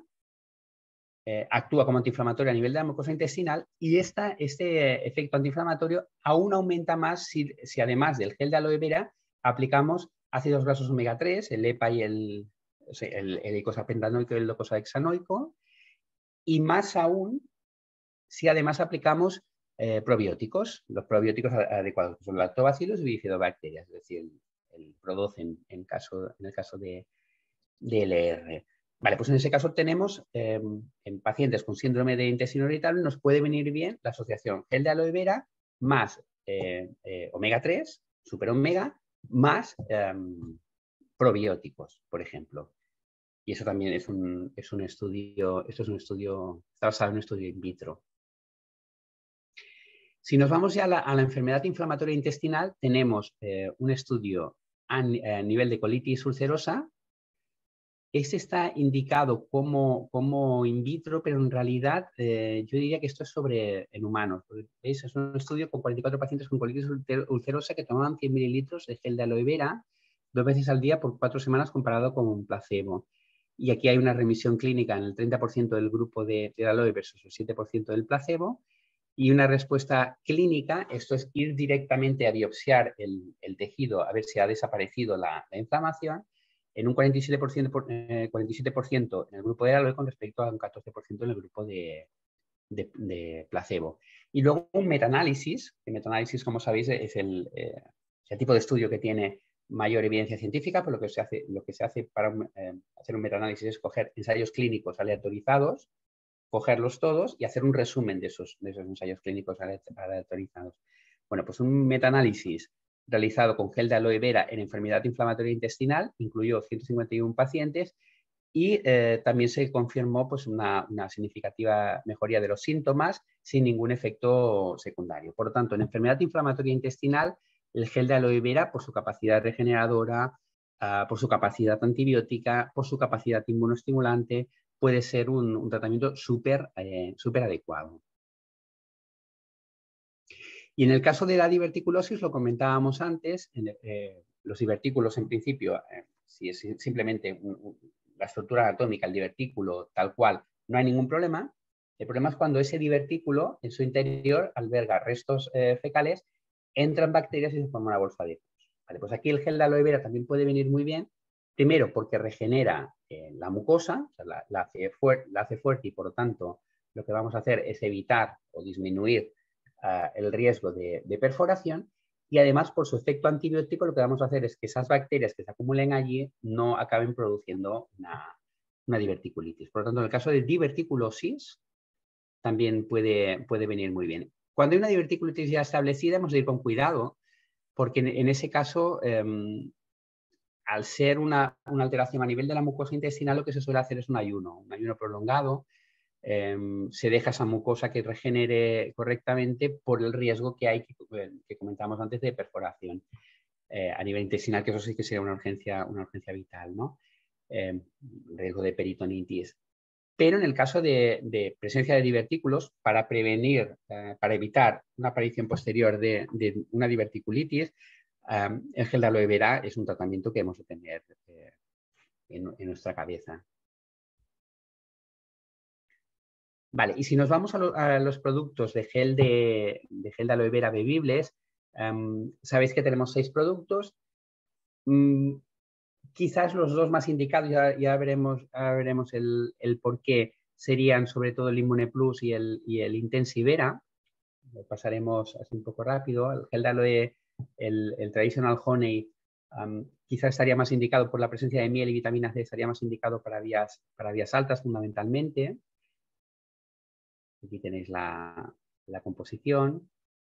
actúa como antiinflamatorio a nivel de la mucosa intestinal, y este efecto antiinflamatorio aún aumenta más si además del gel de aloe vera aplicamos ácidos grasos omega 3, el EPA y el eicosapentanoico y el docosahexanoico, y más aún si además aplicamos probióticos, los probióticos adecuados, que son lactobacillus y bifidobacterias, es decir, el Prodocen en el caso de LR. Vale, pues en ese caso tenemos, en pacientes con síndrome de intestino irritable, nos puede venir bien la asociación gel de aloe vera más omega 3, super omega, más probióticos, por ejemplo. Y eso también es un estudio, está basado en un estudio in vitro. Si nos vamos ya a la enfermedad inflamatoria intestinal, tenemos un estudio a nivel de colitis ulcerosa. Este está indicado como in vitro, pero en realidad yo diría que esto es en humanos. ¿Veis? Es un estudio con 44 pacientes con colitis ulcerosa que tomaban 100 mililitros de gel de aloe vera 2 veces al día por 4 semanas, comparado con un placebo. Y aquí hay una remisión clínica en el 30% del grupo de aloe versus el 7% del placebo. Y una respuesta clínica, esto es ir directamente a biopsiar el tejido a ver si ha desaparecido la inflamación, en un 47%, 47% en el grupo de aloe con respecto a un 14% en el grupo de placebo. Y luego un metaanálisis, que metaanálisis, como sabéis, es el tipo de estudio que tiene mayor evidencia científica, pero lo que se hace para hacer un metaanálisis es coger ensayos clínicos aleatorizados, cogerlos todos y hacer un resumen de esos ensayos clínicos aleatorizados. Bueno, pues un metaanálisis realizado con gel de aloe vera en enfermedad inflamatoria intestinal incluyó 151 pacientes, y también se confirmó pues, una significativa mejoría de los síntomas sin ningún efecto secundario. Por lo tanto, en enfermedad inflamatoria intestinal, el gel de aloe vera, por su capacidad regeneradora, por su capacidad antibiótica, por su capacidad inmunoestimulante, puede ser un tratamiento súper adecuado. Y en el caso de la diverticulosis, lo comentábamos antes, los divertículos en principio, si es simplemente la estructura anatómica, el divertículo tal cual, no hay ningún problema. El problema es cuando ese divertículo en su interior alberga restos fecales, entran bacterias y se forma una bolsa de hongos. Vale, pues aquí el gel de aloe vera también puede venir muy bien, primero porque regenera la mucosa, o sea, la hace fuerte, y por lo tanto lo que vamos a hacer es evitar o disminuir el riesgo de perforación, y además por su efecto antibiótico lo que vamos a hacer es que esas bacterias que se acumulen allí no acaben produciendo una diverticulitis. Por lo tanto, en el caso de diverticulosis también puede venir muy bien. Cuando hay una diverticulitis ya establecida, hemos de ir con cuidado, porque en ese caso, al ser una alteración a nivel de la mucosa intestinal, lo que se suele hacer es un ayuno prolongado. Se deja esa mucosa que regenere correctamente por el riesgo que hay, que comentamos antes, de perforación a nivel intestinal, que eso sí que sería una urgencia vital, ¿no? Riesgo de peritonitis. pero en el caso de presencia de divertículos, para prevenir, para evitar una aparición posterior de una diverticulitis, el gel de aloe vera es un tratamiento que hemos de tener en nuestra cabeza. Vale, y si nos vamos a los productos de gel de aloe vera bebibles, sabéis que tenemos 6 productos. Quizás los 2 más indicados, ya veremos el por qué, serían sobre todo el Immune Plus y el Intensivera. Lo pasaremos así un poco rápido. El gel de aloe, el Traditional Honey, quizás estaría más indicado por la presencia de miel y vitamina C, estaría más indicado para vías altas fundamentalmente. Aquí tenéis la composición.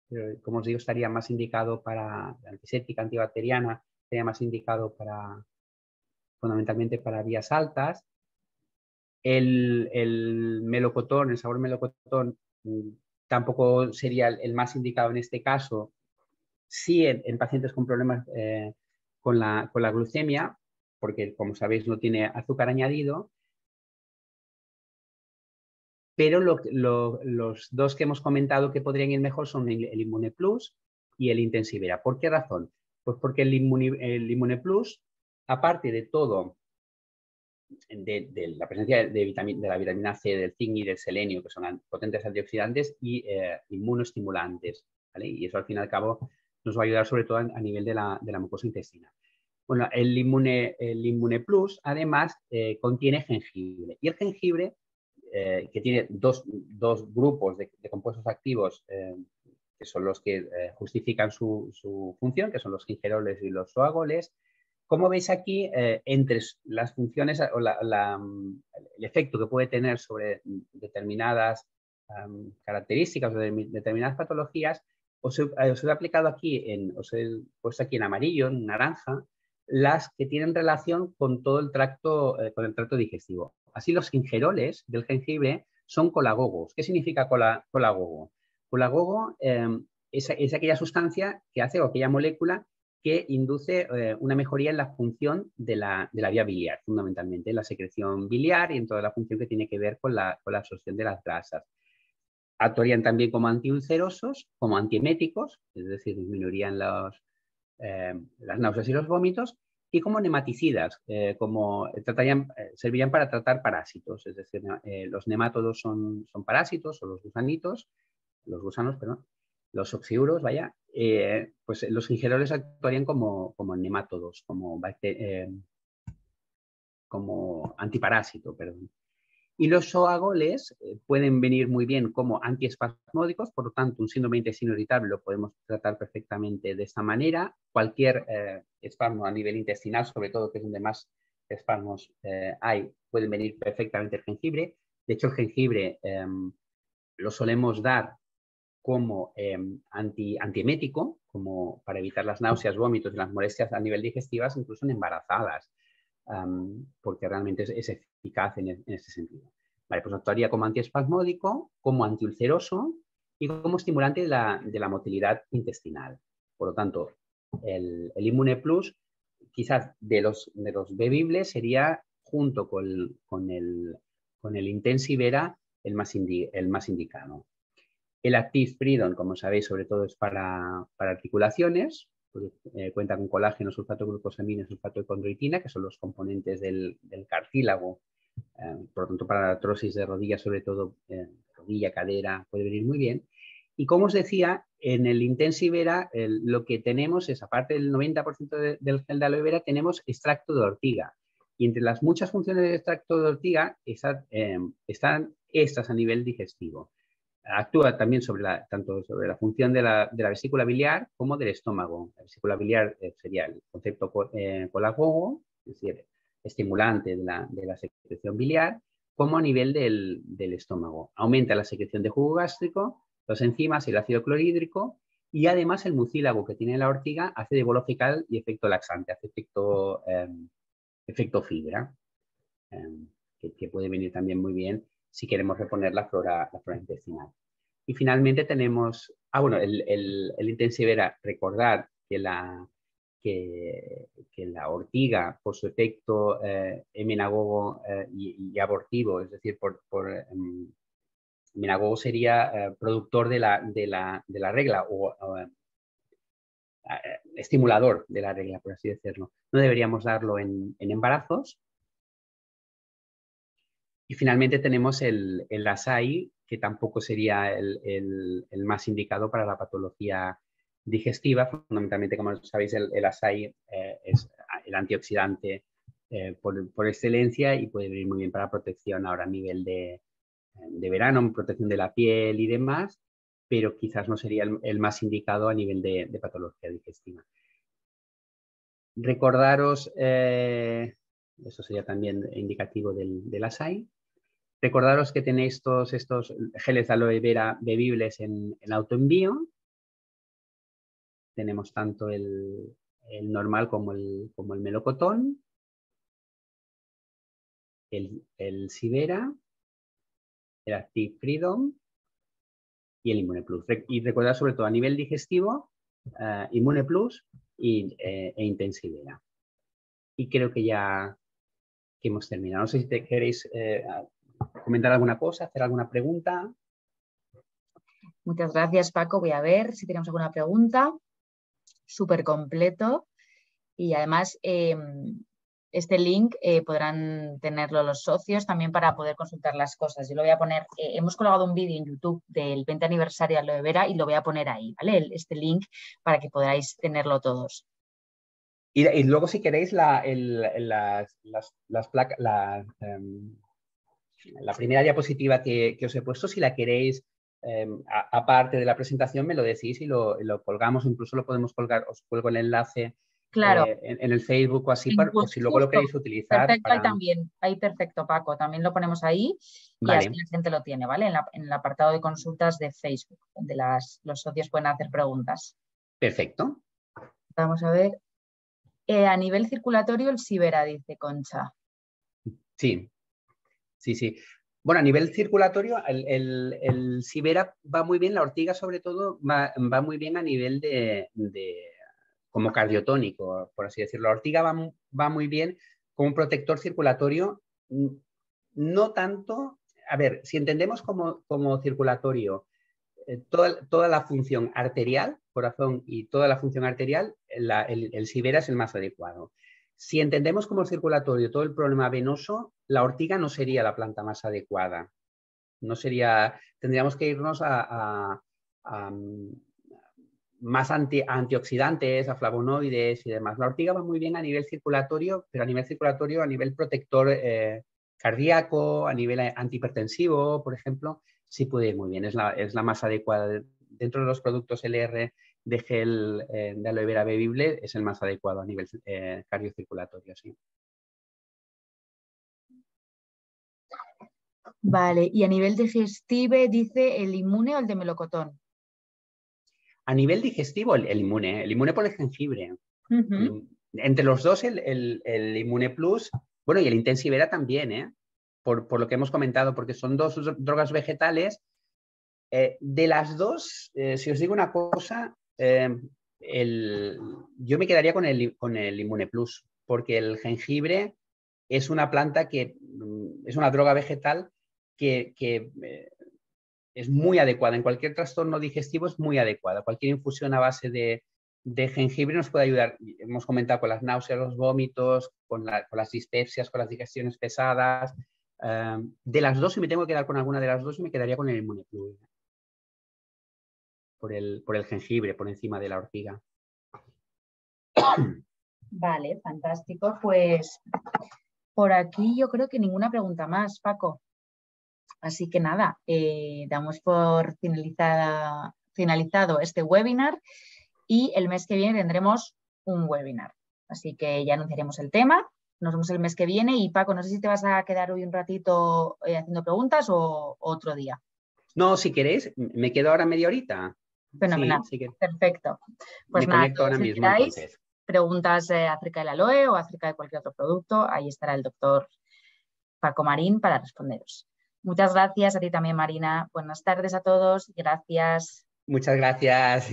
Pero, como os digo, estaría más indicado para antiséptica, antibacteriana, estaría más indicado fundamentalmente para vías altas. El melocotón, el sabor melocotón, tampoco sería el más indicado en este caso. Sí en pacientes con problemas con la glucemia, porque como sabéis no tiene azúcar añadido. Pero los 2 que hemos comentado que podrían ir mejor son el Immune Plus y el Intensivera. ¿Por qué razón? Pues porque el Immune Plus, aparte de todo, de la presencia de la vitamina C, del zinc y del selenio, que son potentes antioxidantes y inmunoestimulantes, ¿vale? Y eso al fin y al cabo nos va a ayudar sobre todo a nivel de la mucosa intestinal. Bueno, el Immune Plus además contiene jengibre, y el jengibre, que tiene dos grupos de compuestos activos que son los que justifican su función, que son los gingeroles y los zoagoles. Como veis aquí, entre las funciones o el efecto que puede tener sobre determinadas características o determinadas patologías, os he aplicado aquí, os he puesto aquí en amarillo, en naranja, las que tienen relación con todo el tracto digestivo. Así, los gingeroles del jengibre son colagogos. ¿Qué significa colagogo? Colagogo es aquella sustancia que hace, o aquella molécula que induce una mejoría en la función de la vía biliar, fundamentalmente en la secreción biliar y en toda la función que tiene que ver con la absorción de las grasas. Actuarían también como antiulcerosos, como antieméticos, es decir, disminuirían las náuseas y los vómitos, y como nematicidas, servirían para tratar parásitos, es decir, los nemátodos son parásitos, o los gusanos, perdón, los oxiuros, vaya, pues los gingeroles actuarían como nemátodos, como antiparásito, perdón. Y los zoagoles pueden venir muy bien como antiespasmódicos, por lo tanto, un síndrome de intestino irritable lo podemos tratar perfectamente de esta manera. Cualquier espasmo a nivel intestinal, sobre todo que es donde más espasmos hay, pueden venir perfectamente el jengibre. De hecho, el jengibre lo solemos dar como antiemético, como para evitar las náuseas, vómitos y las molestias a nivel digestivas, incluso en embarazadas. Porque realmente es eficaz en este sentido. Vale, pues actuaría como antiespasmódico, como antiulceroso y como estimulante de la motilidad intestinal. Por lo tanto, el Immune Plus, quizás de los bebibles, sería junto con el Intensivera el más indicado. El Active Freedom, como sabéis, sobre todo es para articulaciones. Cuenta con colágeno, sulfato de glucosamina, sulfato de condroitina, que son los componentes del cartílago. Por lo tanto, para la artrosis de rodilla, sobre todo rodilla, cadera, puede venir muy bien. Y como os decía, en el Intensivera lo que tenemos es, aparte del 90% del gel de aloe vera, tenemos extracto de ortiga. Y entre las muchas funciones del extracto de ortiga están estas a nivel digestivo. Actúa también tanto sobre la función de la vesícula biliar como del estómago. La vesícula biliar sería el concepto colagogo, es decir, estimulante de la secreción biliar, como a nivel del estómago. Aumenta la secreción de jugo gástrico, las enzimas y el ácido clorhídrico, y además el mucílago que tiene la ortiga hace de bolo fecal y efecto laxante, hace efecto fibra, que puede venir también muy bien si queremos reponer la flora intestinal. Y finalmente tenemos, el Intensivera, recordar que que la ortiga, por su efecto emenagogo y abortivo, es decir, emenagogo sería productor de la regla o estimulador de la regla, por así decirlo. No deberíamos darlo en embarazos. Y finalmente tenemos el Asai, que tampoco sería el más indicado para la patología digestiva. Fundamentalmente, como sabéis, el Asai es el antioxidante por excelencia y puede venir muy bien para protección ahora a nivel de verano, protección de la piel y demás, pero quizás no sería el más indicado a nivel de patología digestiva. Recordaros, eso sería también indicativo del Asai. Recordaros que tenéis todos estos geles de aloe vera bebibles en autoenvío. Tenemos tanto el normal como el melocotón, el Sibera, el Active Freedom y el Immune Plus. Y recordad sobre todo a nivel digestivo, Immune Plus e Intensivera. Y creo que ya que hemos terminado. No sé si queréis comentar alguna cosa, hacer alguna pregunta. Muchas gracias, Paco. Voy a ver si tenemos alguna pregunta. Súper completo. Y además, este link podrán tenerlo los socios también para poder consultar las cosas. Yo lo voy a poner, hemos colgado un vídeo en YouTube del 20 aniversario de Aloe Vera y lo voy a poner ahí, ¿vale? Este link para que podáis tenerlo todos. Y luego, si queréis, la primera diapositiva que os he puesto, si la queréis, aparte de la presentación, me lo decís y lo colgamos, incluso lo podemos colgar, os cuelgo el enlace claro. En el Facebook o así, por si luego lo queréis utilizar. Perfecto, para... ahí perfecto, Paco, también lo ponemos ahí y vale. así la gente lo tiene, ¿vale? En el apartado de consultas de Facebook, donde los socios pueden hacer preguntas. Perfecto. Vamos a ver. A nivel circulatorio, el Sibera, dice Concha. Sí. Bueno, a nivel circulatorio, el Sibera va muy bien, la ortiga sobre todo va muy bien a nivel como cardiotónico, por así decirlo. La ortiga va muy bien como un protector circulatorio, no tanto, a ver, si entendemos como circulatorio toda la función arterial, corazón y toda la función arterial, el Sibera es el más adecuado. Si entendemos como circulatorio todo el problema venoso, la ortiga no sería la planta más adecuada. No sería, tendríamos que irnos a más antioxidantes, a flavonoides y demás. La ortiga va muy bien a nivel circulatorio, pero a nivel circulatorio, a nivel protector cardíaco, a nivel antihipertensivo, por ejemplo, sí puede ir muy bien. Es la más adecuada. Dentro de los productos LR de gel de aloe vera bebible, es el más adecuado a nivel cardiocirculatorio, sí. Vale, y a nivel digestivo, dice el Immune o el de melocotón. A nivel digestivo, el Immune por el jengibre. Entre los dos, el Immune Plus, bueno, y el Intensivera también, por lo que hemos comentado, porque son dos drogas vegetales. De las dos, si os digo una cosa, yo me quedaría con el Immune Plus, porque el jengibre es una planta que es una droga vegetal que es muy adecuada. En cualquier trastorno digestivo es muy adecuada. Cualquier infusión a base de jengibre nos puede ayudar. Hemos comentado con las náuseas, los vómitos, con las dispepsias, con las digestiones pesadas. De las dos, si me tengo que quedar con alguna de las dos, me quedaría con el Immune Plus. Por el jengibre, por encima de la ortiga. Vale, fantástico. Pues por aquí yo creo que ninguna pregunta más, Paco. Así que nada, damos por finalizado este webinar y el mes que viene tendremos un webinar. Así que ya anunciaremos el tema. Nos vemos el mes que viene y Paco, no sé si te vas a quedar hoy un ratito haciendo preguntas o otro día. No, si queréis, me quedo ahora media horita. Fenomenal, sí, perfecto. Pues me nada, conecto ahora si mismo queráis entonces. preguntas acerca del aloe o acerca de cualquier otro producto, ahí estará el doctor Paco Marín para responderos. Muchas gracias a ti también, Marina. Buenas tardes a todos. Gracias. Muchas gracias.